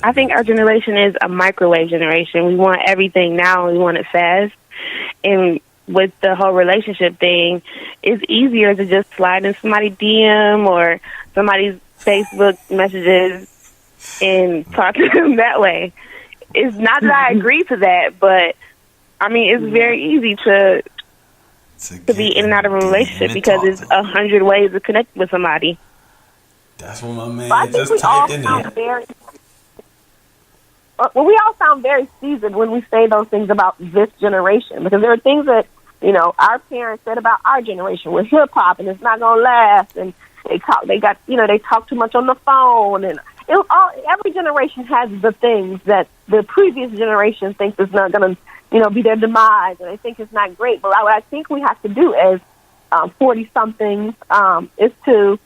I think our generation is a microwave generation. We want everything now and we want it fast. And with the whole relationship thing, it's easier to just slide in somebody's DM or somebody's Facebook messages and talk to them that way. It's not that I agree to that, but I mean, it's very easy to be in and out of a relationship because it's 100 ways to connect with somebody. That's what my man just typed in there. Well, we all sound very seasoned when we say those things about this generation, because there are things that, you know, our parents said about our generation with hip hop, and it's not gonna last, and they talk too much on the phone, and every generation has the things that the previous generation thinks is not gonna, be their demise, and they think it's not great. But what I think we have to do as 40-somethings is to,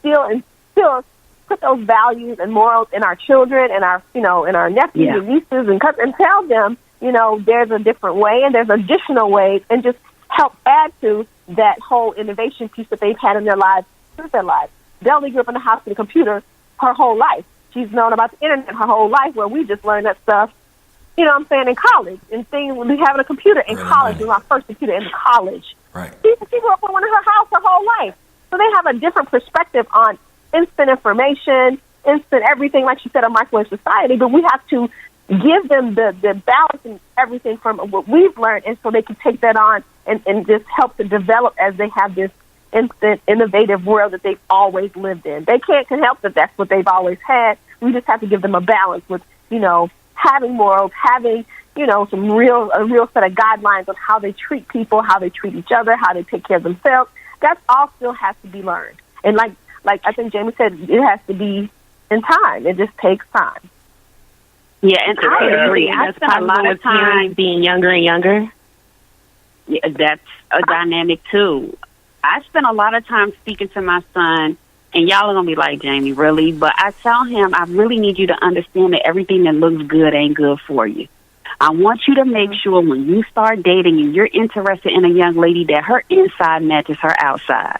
still put those values and morals in our children and our, in our nephews and nieces and cousins, and tell them, there's a different way and there's additional ways, and just help add to that whole innovation piece that they've had in their lives since their lives. Deldie grew up in the house with a computer her whole life. She's known about the internet her whole life, where we just learned that stuff, in college, and things, we having a computer in college, my first computer in college. Right. She grew up in one of her house her whole life. So they have a different perspective on instant information, instant everything, like she said, a microwave society, but we have to give them the balance and everything from what we've learned, and so they can take that on and just help to develop as they have this instant, innovative world that they've always lived in. They can't help that that's what they've always had. We just have to give them a balance with, having morals, having, a real set of guidelines on how they treat people, how they treat each other, how they take care of themselves. That all still has to be learned. And like I think Jamie said, it has to be in time. It just takes time. Yeah, and I agree. I spent a lot of time being younger and younger. Yeah, that's a dynamic too. I spent a lot of time speaking to my son, and y'all are going to be like, Jamie, really? But I tell him, I really need you to understand that everything that looks good ain't good for you. I want you to make sure when you start dating and you're interested in a young lady that her inside matches her outside.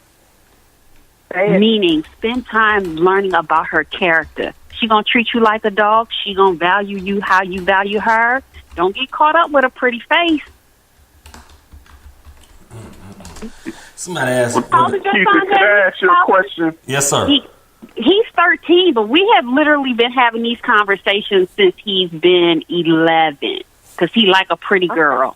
Meaning, spend time learning about her character. She going to treat you like a dog. She going to value you how you value her. Don't get caught up with a pretty face. Somebody asked. Keith, can I ask you a question? Yes, sir. He's 13, but we have literally been having these conversations since he's been 11, because he like a pretty girl,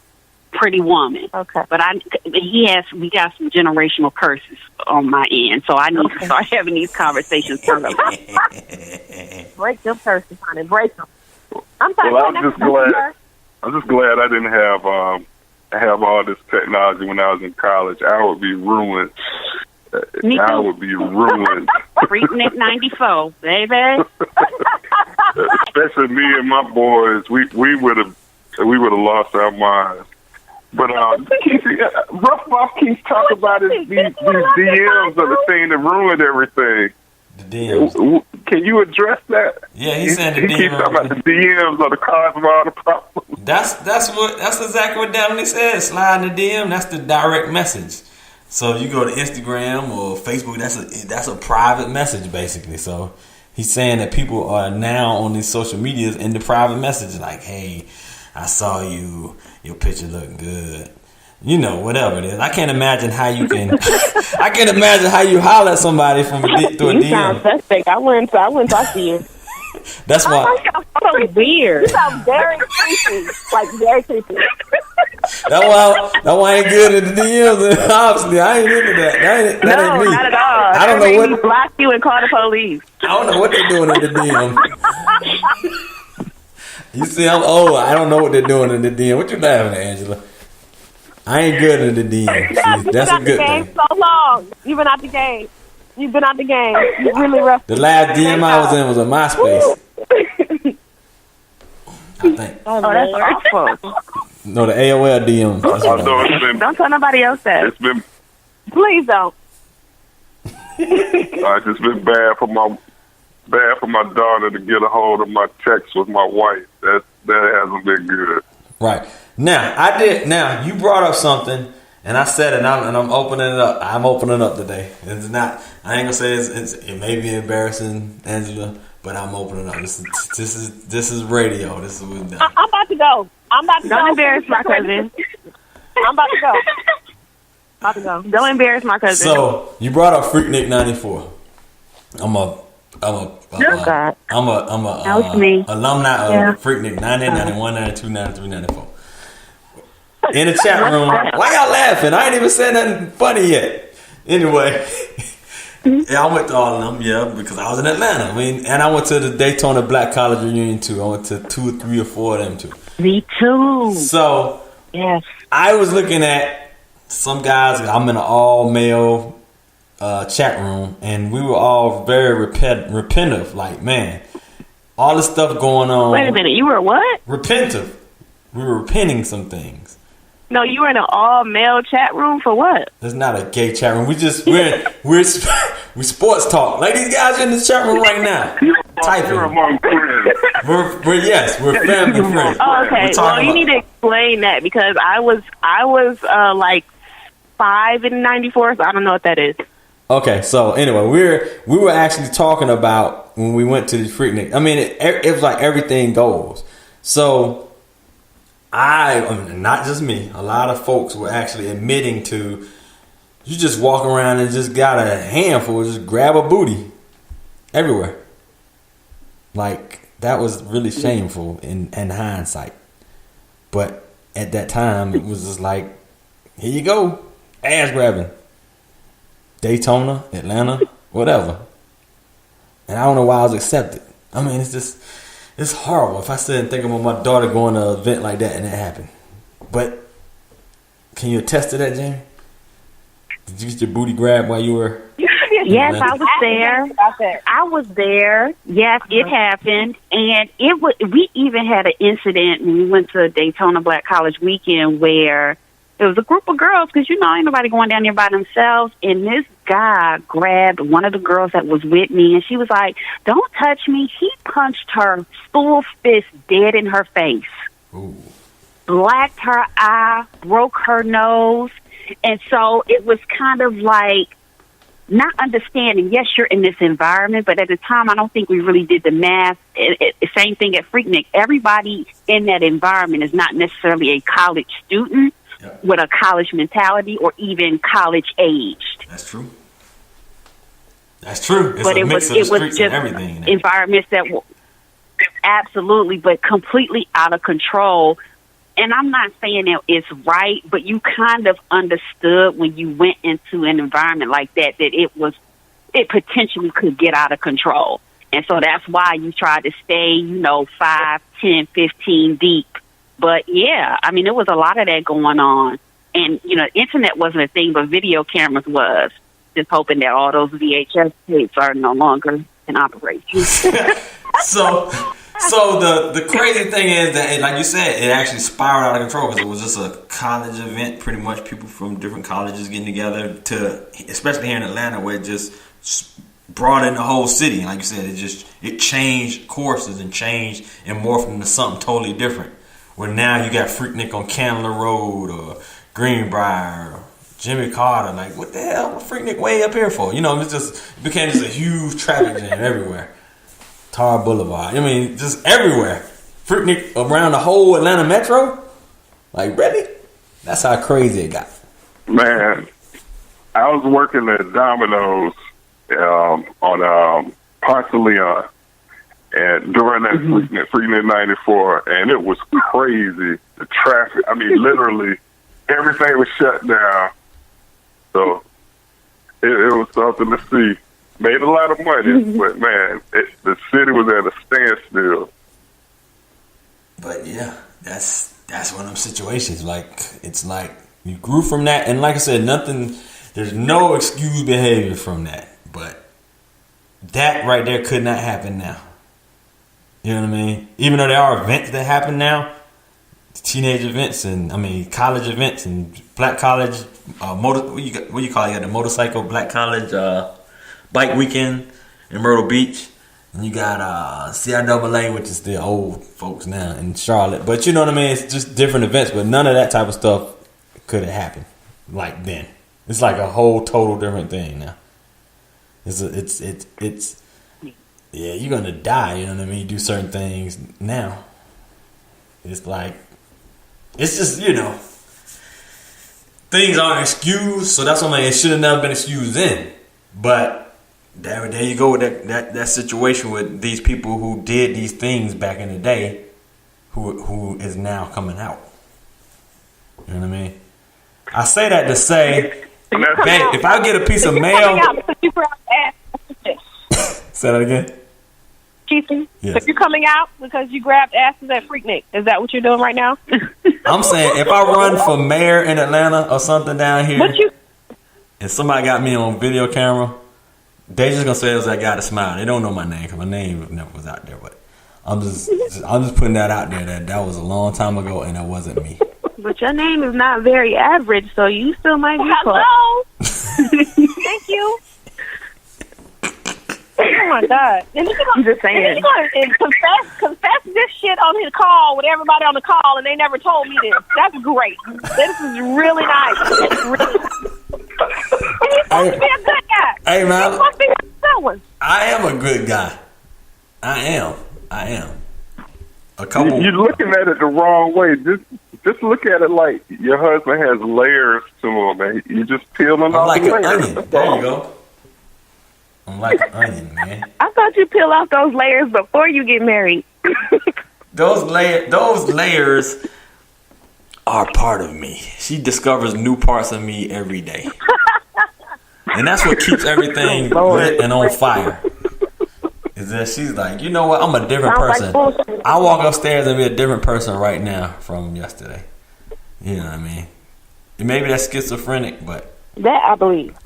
pretty woman. Okay. But we got some generational curses on my end, so I need to start having these conversations early. Break them curses, honey. Break them. I'm sorry. Well, I'm just glad I didn't have all this technology when I was in college. I would be ruined. I would be ruined. Freaknik 94, baby. Especially me and my boys, we would have lost our minds. But Rough Boss keeps talking about these DMs are the thing that ruined everything. The DMs. Can you address that? Yeah, he's saying the DMs. He keeps talking about the DMs are the cause of all the problems. That's exactly what Dominic said. Slide in the DM. That's the direct message. So you go to Instagram or Facebook. That's a private message basically. So he's saying that people are now on these social medias in the private message, like, "Hey, I saw you. Your picture looked good." Whatever it is. I can't imagine how you can. I can't imagine how you holler at somebody through a DM. You sound suspect. I wouldn't talk to you. That's why. So weird. You sound very creepy. Like very creepy. That's why I ain't good at the DMs. Obviously, I ain't into that. That ain't me. Not at all. I don't know what. Block you and call the police. I don't know what they're doing in the DM. You see, I'm old. I don't know what they're doing in the DM. What you laughing at, Angela? I ain't good in the DM. See, that's a good thing. So long. You've been out the game. You've been out the game. You really rough. The last DM I was in was a MySpace. I think. Oh, that's awful. No, the AOL DM. Don't tell nobody else that. It's been. Please don't. It's just been bad for my daughter to get a hold of my text with my wife. That hasn't been good. Right. Now, you brought up something, and I said it, and I'm opening it up. I'm opening up today. It's not. I ain't gonna say it may be embarrassing, Angela, but I'm opening up. This is radio. This is what we're done. I'm about to go. Don't embarrass my cousin. I'm about to go. Don't embarrass my cousin. So you brought up Freaknik 94. I'm a God. I'm That was me. alumni of Freaknik 90, 91, 92, 93, 94. In the chat room, why y'all laughing? I ain't even said nothing funny yet. Anyway, yeah, I went to all of them, because I was in Atlanta. I mean, and I went to the Daytona Black College reunion too. I went to 2 or 3 or 4 of them too. Me too. So Yes. I was looking at some guys. I'm in an all male chat room, and we were all very repentive. Like, man, all this stuff going on. Wait a minute, you were what? Repentive. We were repenting some things. No, you were in an all-male chat room for what? It's not a gay chat room. We sports talk. Like, these guys are in the chat room right now. Typing. You're among friends. We're family friends. Oh, okay. Well, you need to explain that because I was like 5 in 94, so I don't know what that is. Okay, so anyway, we were actually talking about when we went to the Freaknik. I mean, it was like everything goes. So I mean, not just me, a lot of folks were actually admitting to you just walk around and just got a handful, just grab a booty everywhere. Like, that was really shameful in hindsight. But at that time, it was just like, here you go, ass grabbing. Daytona, Atlanta, whatever. And I don't know why I was accepted. I mean, it's horrible. If I sit and think about my daughter going to an event like that and that happened. But can you attest to that, Jamie? Did you get your booty grabbed while you were? Yes, I was there. I was there. Yes, it happened, and we even had an incident when we went to Daytona Black College weekend where it was a group of girls because ain't nobody going down there by themselves, and this guy grabbed one of the girls that was with me, and she was like, "Don't touch me." He punched her full fist dead in her face. Ooh. Blacked her eye, broke her nose, and so it was kind of like not understanding, yes, you're in this environment, but at the time, I don't think we really did the math. Same thing at Freaknik. Everybody in that environment is not necessarily a college student with a college mentality or even college aged. That's true. It's but a it mix was, of the it was streets just and everything. environments that were absolutely, but completely out of control. And I'm not saying that it's right, but you kind of understood when you went into an environment like that it potentially could get out of control. And so that's why you try to stay, 5, 10, 15 deep. But yeah, I mean, there was a lot of that going on. And, internet wasn't a thing, but video cameras was. Just hoping that all those VHS tapes are no longer in operation. So the crazy thing is that, like you said, it actually spiraled out of control because it was just a college event. Pretty much people from different colleges getting together especially here in Atlanta, where it just brought in the whole city. Like you said, it changed courses and changed and morphed into something totally different. Where now you got Freaknik on Candler Road or Greenbrier or Jimmy Carter. Like, what the hell? What Freaknik way up here for? It became just a huge traffic jam everywhere. Tar Boulevard. I mean, just everywhere. Freaknik around the whole Atlanta metro. Like, really? That's how crazy it got. Man, I was working at Domino's on Ponce de Leon, and during that Freaknik 94, and it was crazy. The traffic. I mean, literally everything was shut down. So it was something to see. Made a lot of money, but man, the city was at a standstill. But yeah, that's one of them situations. Like, it's like you grew from that, and like I said, there's no excused behavior from that. But that right there could not happen now. You know what I mean? Even though there are events that happen now, teenage events and college events and black college what you call it? You got the motorcycle black college bike weekend in Myrtle Beach, and you got CIAA, which is the old folks now in Charlotte. But you know what I mean? It's just different events, but none of that type of stuff could have happened like then. It's like a whole total different thing now. yeah, you're gonna die. You know what I mean? You do certain things now. It's like, it's just, you know, things aren't excused. So that's what I mean. It should have never been excused then. But there you go with that situation with these people who did these things back in the day, who is now coming out. You know what I mean? I say that to say, babe, if I get a piece of mail. Say that again. Keithy, Yes. if you're coming out because you grabbed asses at Freaknik, is that what you're doing right now? I'm saying if I run for mayor in Atlanta or something down here, and somebody got me on video camera, they just gonna say it was that guy that smiled. They don't know my name because my name never was out there. But I'm just putting that out there that was a long time ago and that wasn't me. But your name is not very average, so you still might be close. Hello. Thank you. Oh my God! I'm just saying. And confess this shit on his call with everybody on the call, and they never told me this. That's great. This is really nice. It's really nice. And he's supposed to be a good guy. Hey man, He's supposed to be a good one. I am a good guy. I am. A couple. You're looking at it the wrong way. Just look at it like your husband has layers to him, and you're just peeling I'm off like the an layers. onion. There you go. I'm like an onion, man. I thought you peel off those layers before you get married. Those layers are part of me. She discovers new parts of me every day. And that's what keeps everything lit and on fire. Is that she's like, you know what? I'm a different person. I walk upstairs and be a different person right now from yesterday. You know what I mean? Maybe that's schizophrenic, but That I believe.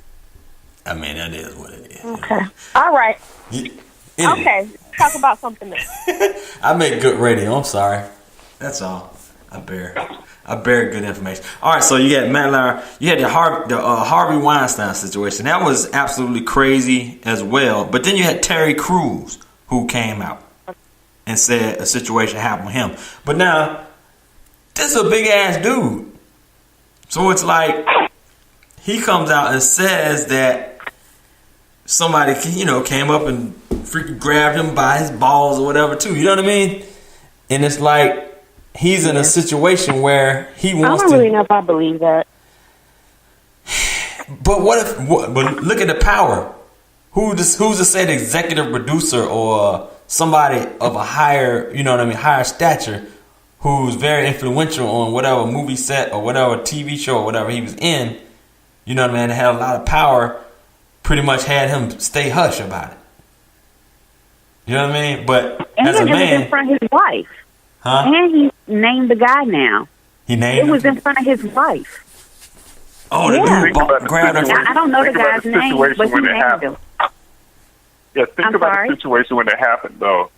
I mean, that is what it is. Okay. All right. Okay. Talk about something else. I make good radio. I'm sorry. That's all. I bear good information. All right, so you had Matt Lauer. You had the Harvey Weinstein situation. That was absolutely crazy as well. But then you had Terry Crews, who came out and said a situation happened with him. But now, this is a big ass dude. So it's like he comes out and says that somebody, came up and freaking grabbed him by his balls or whatever too. You know what I mean? And it's like he's in a situation where he wants to. I don't really know if I believe that. But but look at the power. Who's to say the executive producer or somebody of a higher, higher stature, who's very influential on whatever movie set or whatever TV show or whatever he was in, you know what I mean, that had a lot of power, pretty much had him stay hush about it. You know what I mean? But and as a it was man, in front of his wife. huh? And he named the guy now. He named It was him? in front of his wife. Oh, the Yeah. dude grabbed her. I don't know the Think about guy's the name, situation but he when it named happened. him. Yeah, think I'm about sorry? the situation when it happened, though.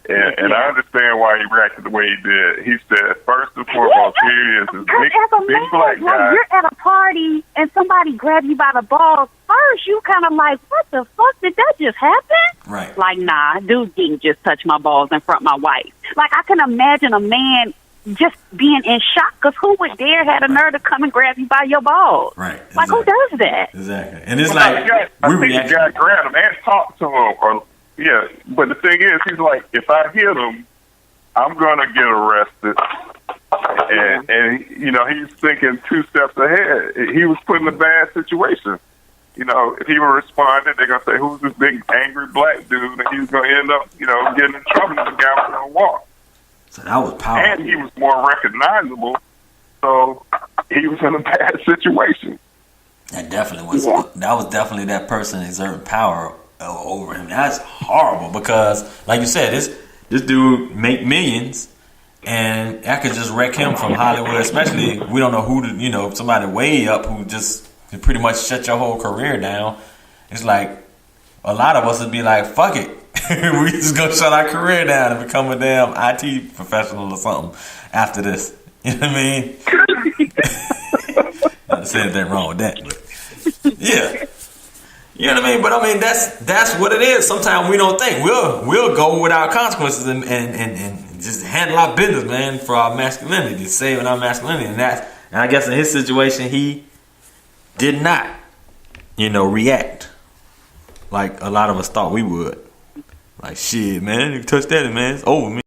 And I understand why he reacted the way he did. He said, first and foremost, here is this Because as a big black man, when guy. you're at a party and somebody grabs you by the balls, first you kind of like, what the fuck, did that just happen? Right. Like, nah, dude didn't just touch my balls in front of my wife. Like, I can imagine a man just being in shock, because who would dare have the nerve to come and grab you by your balls? Right. Like, who does that? Exactly. And it's I like, think the guy grabbed him and talked to him. Yeah, but the thing is, he's like, if I hit him, I'm going to get arrested. And he's thinking 2 steps ahead. He was put in a bad situation. If he were responded, they're going to say, who's this big angry black dude? And he's going to end up, getting in trouble. The guy was going to walk. So that was powerful. And he was more recognizable. So he was in a bad situation. That definitely was. That was definitely that person exerting power over him. That's horrible because, like you said, this dude make millions, and that could just wreck him from Hollywood. Especially, we don't know who to, somebody way up who just could pretty much shut your whole career down. It's like a lot of us would be like, "Fuck it, we just gonna shut our career down and become a damn IT professional or something after this." You know what I mean? Not to say anything wrong with that, but yeah. You know what I mean? But I mean that's what it is. Sometimes we don't think. We'll go without consequences and just handle our business, man, for our masculinity, saving our masculinity. And I guess in his situation he did not, react like a lot of us thought we would. Like shit, man. You touch that, man. It's over, man.